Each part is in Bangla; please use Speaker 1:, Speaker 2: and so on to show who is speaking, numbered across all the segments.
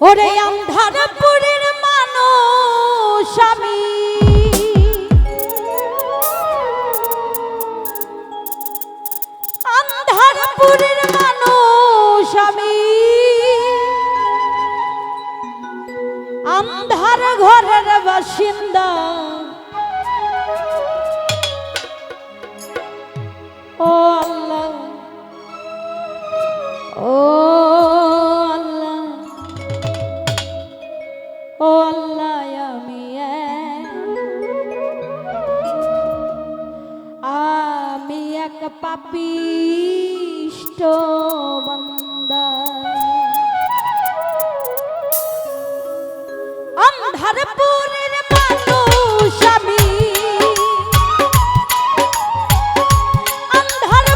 Speaker 1: ওরে আন্ধারপুরের মানুষ আমি, আন্ধারপুরের মানুষ আমি, আন্ধার ঘরের বাসিন্দা। ও আল্লাহ, ও আল্লাহ, ও আল্লাহ, আমি এক পাপিষ্ঠ বান্দা, আন্ধারপুরের মানুষ আমি, আন্ধার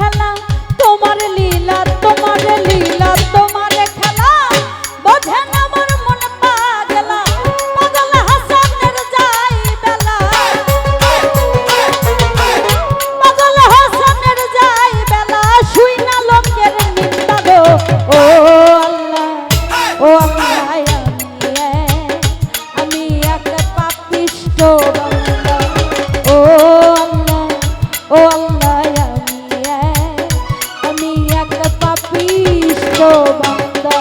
Speaker 1: খেলা তোমার লীলা তোমার খেলা বোঝে না আমার মন পাগলা পাগল হাসানের যাই বেলা পাগল হাসানের যাই বেলা শুই না লোকের নিন্দা গো ও আল্লাহ আমি এক পাপিষ্ঠ বান্দা ও আল্লাহ আমি এক পাপিষ্ঠ বান্দা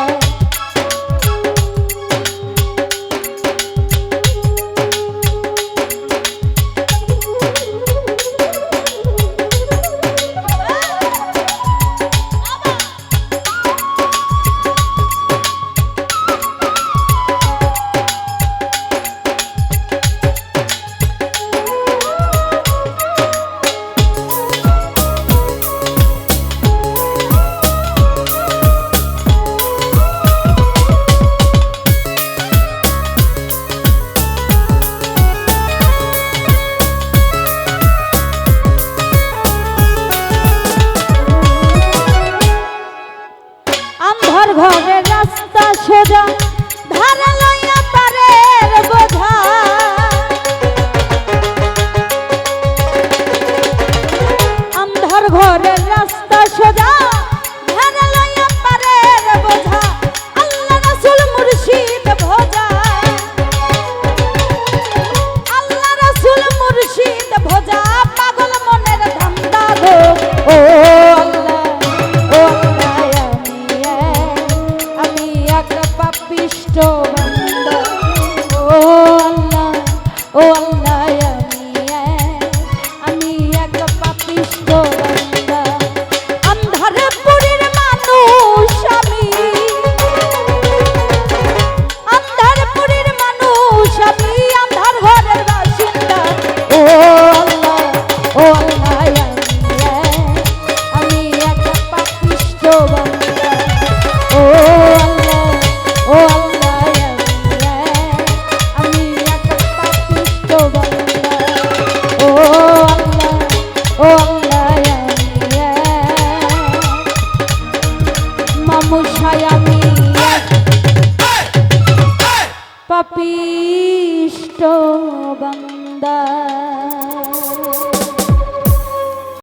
Speaker 1: ঘরের রাস্তা সোজা ধারে লইয়া তারের বোঝা আন্ধার ঘরের রাস্তা সোজা ধারে লইয়া তারের বোঝা আল্লাহ রাসূল মুর্শিদ ভোজা আল্লাহ রাসূল মুর্শিদ ভোজা পাগল মনের ধান্দা গো ও পাপিষ্ঠ বান্দা ও আল্লাহ আমি এক পাপিষ্ঠ বান্দা আন্ধারে পুরীর মানুষ আমি আন্ধার পুরীর মানুষ আমি আন্ধার ঘরের বাসিন্দা ও আল্লাহ আমি এক পাপিষ্ঠ বান্দা ও আমি পাপিষ্ঠ বান্দা।